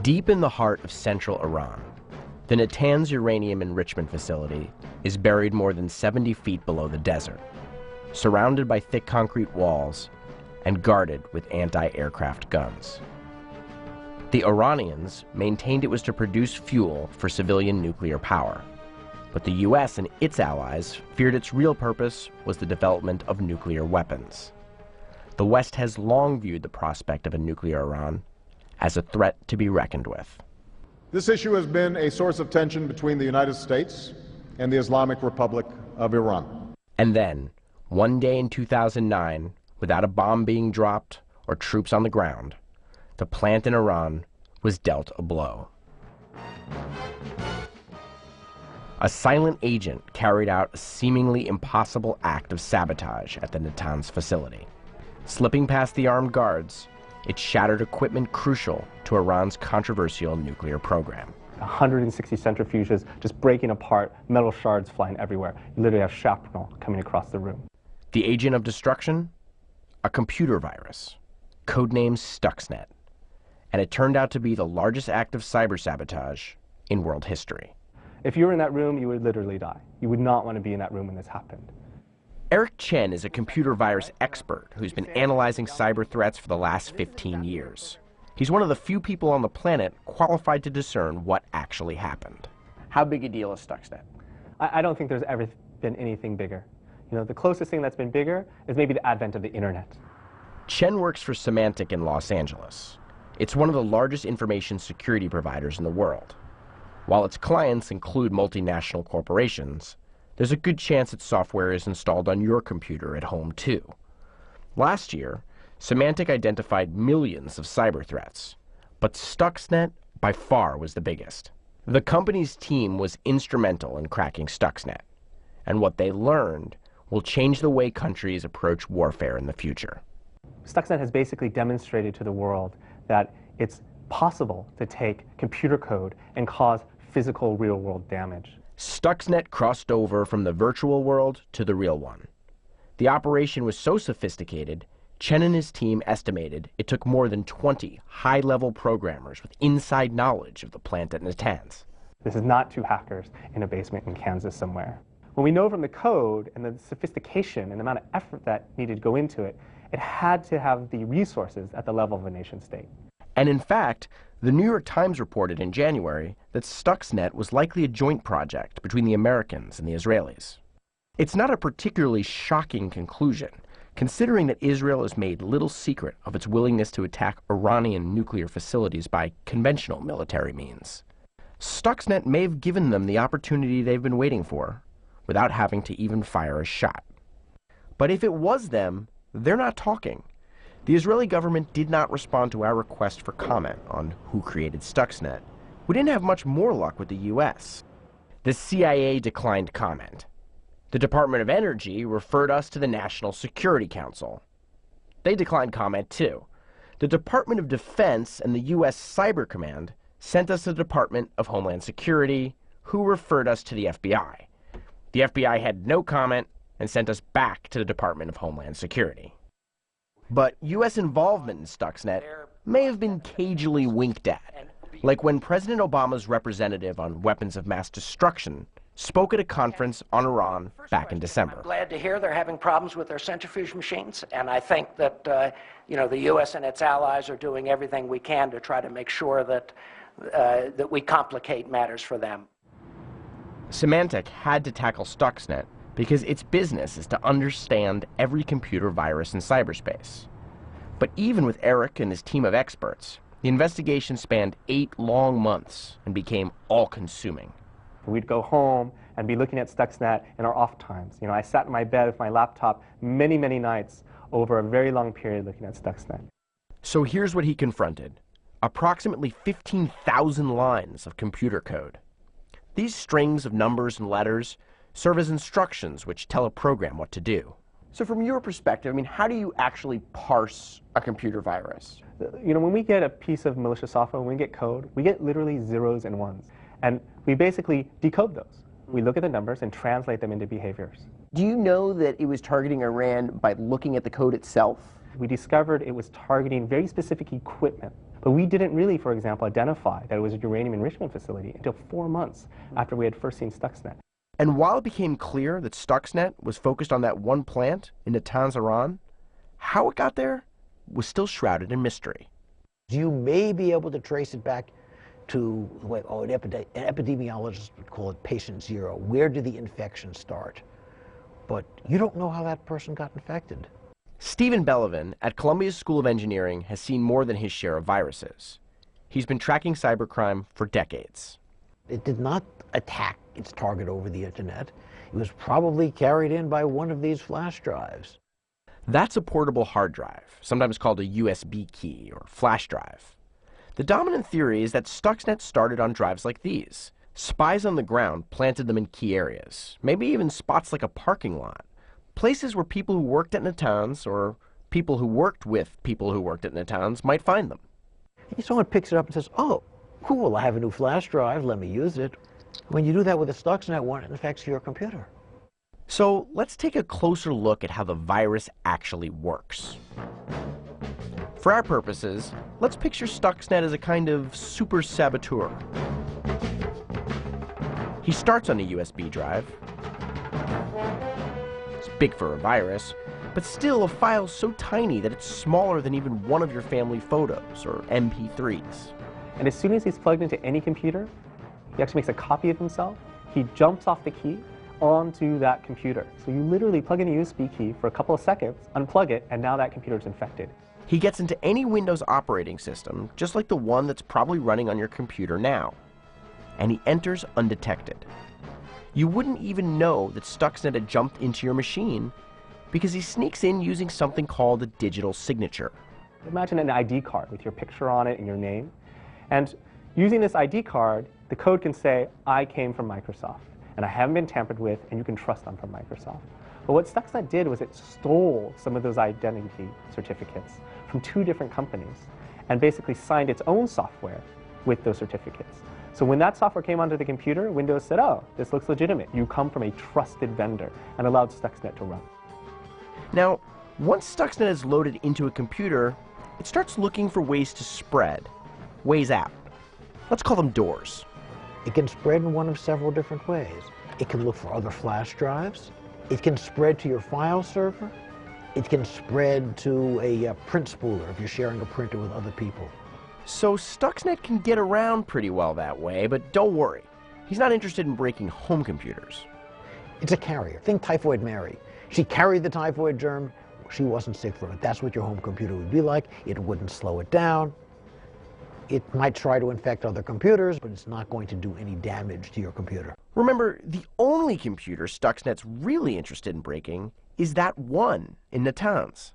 Deep in the heart of central Iran, the Natanz uranium enrichment facility is buried more than 70 feet below the desert, surrounded by thick concrete walls and guarded with anti-aircraft guns. The Iranians maintained it was to produce fuel for civilian nuclear power, but the US and its allies feared its real purpose was the development of nuclear weapons. The West has long viewed the prospect of a nuclear Iran as a threat to be reckoned with. This issue has been a source of tension between the United States and the Islamic Republic of Iran. And then, one day in 2009, without a bomb being dropped or troops on the ground, the plant in Iran was dealt a blow. A silent agent carried out a seemingly impossible act of sabotage at the Natanz facility. Slipping past the armed guards, it shattered equipment crucial to Iran's controversial nuclear program. 160 centrifuges just breaking apart, metal shards flying everywhere. You literally have shrapnel coming across the room. The agent of destruction? A computer virus, codenamed Stuxnet. And it turned out to be the largest act of cyber sabotage in world history. If you were in that room, you would literally die. You would not want to be in that room when this happened. Eric Chen is a computer virus expert who's been analyzing cyber threats for the last 15 years. He's one of the few people on the planet qualified to discern what actually happened. How big a deal is Stuxnet? I don't think there's ever been anything bigger. You know, the closest thing that's been bigger is maybe the advent of the internet. Chen works for Symantec in Los Angeles. It's one of the largest information security providers in the world. While its clients include multinational corporations, there's a good chance its software is installed on your computer at home too. Last year, Symantec identified millions of cyber threats, but Stuxnet by far was the biggest. The company's team was instrumental in cracking Stuxnet, and what they learned will change the way countries approach warfare in the future. Stuxnet has basically demonstrated to the world that it's possible to take computer code and cause physical real-world damage. Stuxnet crossed over from the virtual world to the real one. The operation was so sophisticated, Chen and his team estimated it took more than 20 high-level programmers with inside knowledge of the plant at Natanz. This is not two hackers in a basement in Kansas somewhere. When we know from the code and the sophistication and the amount of effort that needed to go into it, it had to have the resources at the level of a nation state. And in fact, the New York Times reported in January that Stuxnet was likely a joint project between the Americans and the Israelis. It's not a particularly shocking conclusion, considering that Israel has made little secret of its willingness to attack Iranian nuclear facilities by conventional military means. Stuxnet may have given them the opportunity they've been waiting for, without having to even fire a shot. But if it was them, they're not talking. The Israeli government did not respond to our request for comment on who created Stuxnet. We didn't have much more luck with the US. The CIA declined comment. The Department of Energy referred us to the National Security Council. They declined comment too. The Department of Defense and the US Cyber Command sent us to the Department of Homeland Security, who referred us to the FBI. The FBI had no comment and sent us back to the Department of Homeland Security. But US involvement in Stuxnet may have been cagily winked at, like when President Obama's representative on weapons of mass destruction spoke at a conference on Iran back in December. I'm glad to hear they're having problems with their centrifuge machines, and I think that the U.S. and its allies are doing everything we can to try to make sure that that we complicate matters for them. Symantec had to tackle Stuxnet because its business is to understand every computer virus in cyberspace. But even with Eric and his team of experts, the investigation spanned 8 long months and became all-consuming. We'd go home and be looking at Stuxnet in our off times. You know, I sat in my bed with my laptop many, many nights over a very long period looking at Stuxnet. So here's what he confronted: approximately 15,000 lines of computer code. These strings of numbers and letters serve as instructions which tell a program what to do. So from your perspective, I mean, how do you actually parse a computer virus? You know, when we get a piece of malicious software, when we get code, we get literally zeros and ones. And we basically decode those. We look at the numbers and translate them into behaviors. Do you know that it was targeting Iran by looking at the code itself? We discovered it was targeting very specific equipment. But we didn't really, for example, identify that it was a uranium enrichment facility until 4 months after we had first seen Stuxnet. And while it became clear that Stuxnet was focused on that one plant in Natanz, Iran, how it got there was still shrouded in mystery. You may be able to trace it back to what an epidemiologist would call it patient zero. Where did the infection start? But you don't know how that person got infected. Stephen Bellavin at Columbia's School of Engineering has seen more than his share of viruses. He's been tracking cybercrime for decades. It did not attack its target over the internet. It was probably carried in by one of these flash drives. That's a portable hard drive, sometimes called a USB key or flash drive. The dominant theory is that Stuxnet started on drives like these. Spies on the ground planted them in key areas, maybe even spots like a parking lot. Places where people who worked at Natanz or people who worked with people who worked at Natanz might find them. Someone picks it up and says, oh, cool, I have a new flash drive, let me use it. When you do that with a Stuxnet one, it infects your computer. So let's take a closer look at how the virus actually works. For our purposes, let's picture Stuxnet as a kind of super saboteur. He starts on a USB drive. It's big for a virus, but still a file so tiny that it's smaller than even one of your family photos or MP3s. And as soon as he's plugged into any computer, he actually makes a copy of himself. He jumps off the key onto that computer. So you literally plug in a USB key for a couple of seconds, unplug it, and now that computer is infected. He gets into any Windows operating system, just like the one that's probably running on your computer now. And he enters undetected. You wouldn't even know that Stuxnet had jumped into your machine because he sneaks in using something called a digital signature. Imagine an ID card with your picture on it and your name. And using this ID card, the code can say, I came from Microsoft, and I haven't been tampered with, and you can trust I'm from Microsoft. But what Stuxnet did was it stole some of those identity certificates from 2 different companies and basically signed its own software with those certificates. So when that software came onto the computer, Windows said, oh, this looks legitimate. You come from a trusted vendor, and allowed Stuxnet to run. Now, once Stuxnet is loaded into a computer, it starts looking for ways to spread, ways out. Let's call them doors. It can spread in one of several different ways. It can look for other flash drives. It can spread to your file server. It can spread to a print spooler if you're sharing a printer with other people. So Stuxnet can get around pretty well that way, but don't worry. He's not interested in breaking home computers. It's a carrier. Think Typhoid Mary. She carried the typhoid germ. She wasn't sick from it. That's what your home computer would be like. It wouldn't slow it down. It might try to infect other computers, but it's not going to do any damage to your computer. Remember, the only computer Stuxnet's really interested in breaking is that one in Natanz.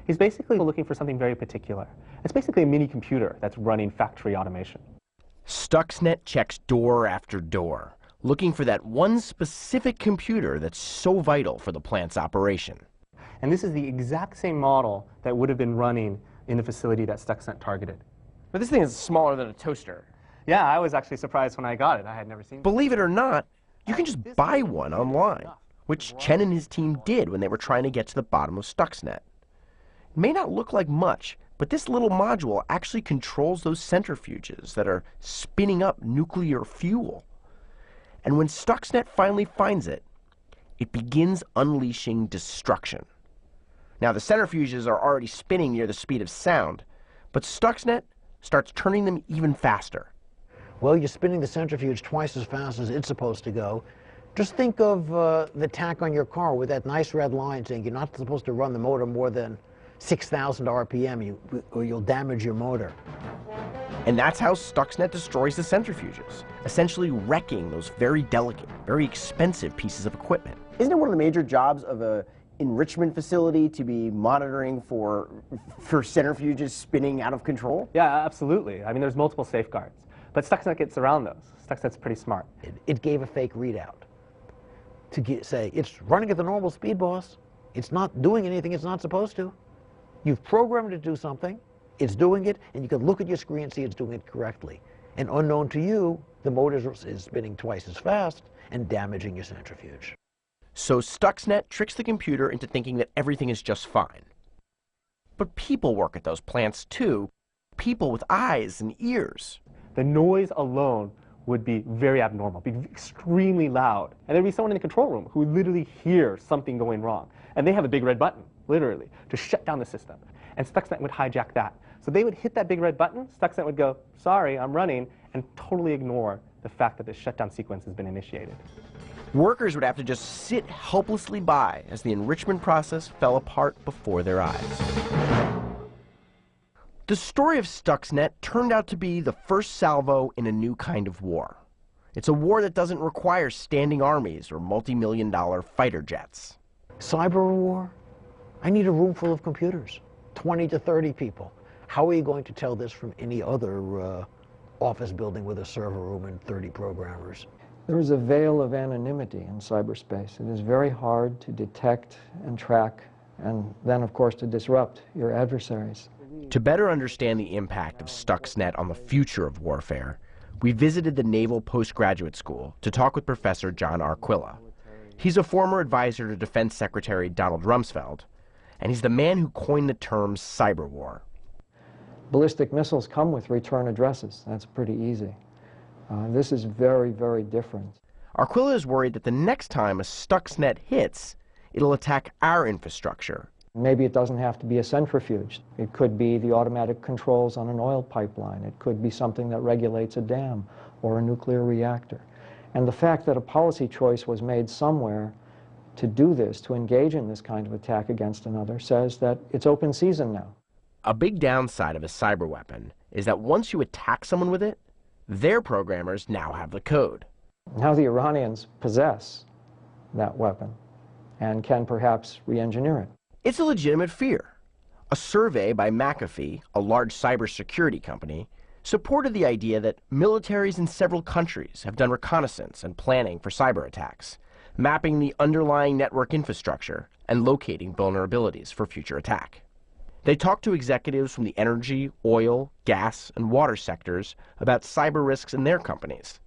He's basically looking for something very particular. It's basically a mini computer that's running factory automation. Stuxnet checks door after door, looking for that one specific computer that's so vital for the plant's operation. And this is the exact same model that would have been running in the facility that Stuxnet targeted. But this thing is smaller than a toaster. Yeah, I was actually surprised when I got it. I had never seen it. Believe it or not, you can just buy one online, which Chen and his team did when they were trying to get to the bottom of Stuxnet. It may not look like much, but this little module actually controls those centrifuges that are spinning up nuclear fuel. And when Stuxnet finally finds it, it begins unleashing destruction. Now, the centrifuges are already spinning near the speed of sound, but Stuxnet starts turning them even faster. Well, you're spinning the centrifuge twice as fast as it's supposed to go. Just think of the tach on your car with that nice red line saying you're not supposed to run the motor more than 6,000 RPM or you'll damage your motor. And that's how Stuxnet destroys the centrifuges, essentially wrecking those very delicate, very expensive pieces of equipment. Isn't it one of the major jobs of a enrichment facility to be monitoring for centrifuges spinning out of control? Yeah, absolutely. I mean, there's multiple safeguards. But Stuxnet gets around those. Stuxnet's pretty smart. It gave a fake readout to say, it's running at the normal speed, boss. It's not doing anything it's not supposed to. You've programmed it to do something, it's doing it, and you can look at your screen and see it's doing it correctly. And unknown to you, the motor is spinning twice as fast and damaging your centrifuge. So Stuxnet tricks the computer into thinking that everything is just fine. But people work at those plants too. People with eyes and ears. The noise alone would be very abnormal, be extremely loud. And there'd be someone in the control room who would literally hear something going wrong. And they have a big red button, literally, to shut down the system. And Stuxnet would hijack that. So they would hit that big red button, Stuxnet would go, sorry, I'm running, and totally ignore the fact that the shutdown sequence has been initiated. Workers would have to just sit helplessly by as the enrichment process fell apart before their eyes. The story of Stuxnet turned out to be the first salvo in a new kind of war. It's a war that doesn't require standing armies or multi-million-dollar fighter jets. Cyber war? I need a room full of computers, 20 to 30 people. How are you going to tell this from any other office building with a server room and 30 programmers? There is a veil of anonymity in cyberspace. It is very hard to detect and track, and then, of course, to disrupt your adversaries. To better understand the impact of Stuxnet on the future of warfare, we visited the Naval Postgraduate School to talk with Professor John Arquilla. He's a former advisor to Defense Secretary Donald Rumsfeld, and he's the man who coined the term cyber war. Ballistic missiles come with return addresses. That's pretty easy. This is very, very different. Arquilla is worried that the next time a Stuxnet hits, it'll attack our infrastructure. Maybe it doesn't have to be a centrifuge. It could be the automatic controls on an oil pipeline. It could be something that regulates a dam or a nuclear reactor. And the fact that a policy choice was made somewhere to do this, to engage in this kind of attack against another, says that it's open season now. A big downside of a cyber weapon is that once you attack someone with it, their programmers now have the code. Now the Iranians possess that weapon and can perhaps re-engineer it. It's a legitimate fear. A survey by McAfee, a large cybersecurity company, supported the idea that militaries in several countries have done reconnaissance and planning for cyber attacks, mapping the underlying network infrastructure and locating vulnerabilities for future attack. They talked to executives from the energy, oil, gas, and water sectors about cyber risks in their companies.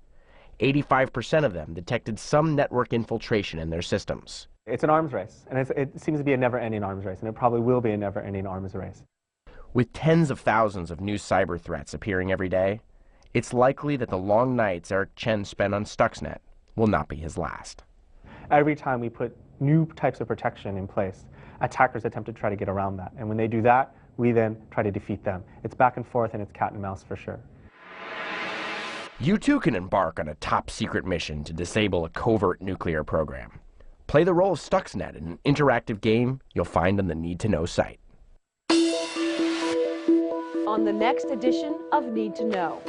85% of them detected some network infiltration in their systems. It's an arms race, and it seems to be a never-ending arms race, and it probably will be a never-ending arms race. With tens of thousands of new cyber threats appearing every day, it's likely that the long nights Eric Chen spent on Stuxnet will not be his last. Every time we put new types of protection in place, attackers attempt to try to get around that. And when they do that, we then try to defeat them. It's back and forth, and it's cat and mouse for sure. You too can embark on a top-secret mission to disable a covert nuclear program. Play the role of Stuxnet in an interactive game you'll find on the Need to Know site. On the next edition of Need to Know.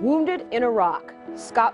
Wounded in Iraq, Scott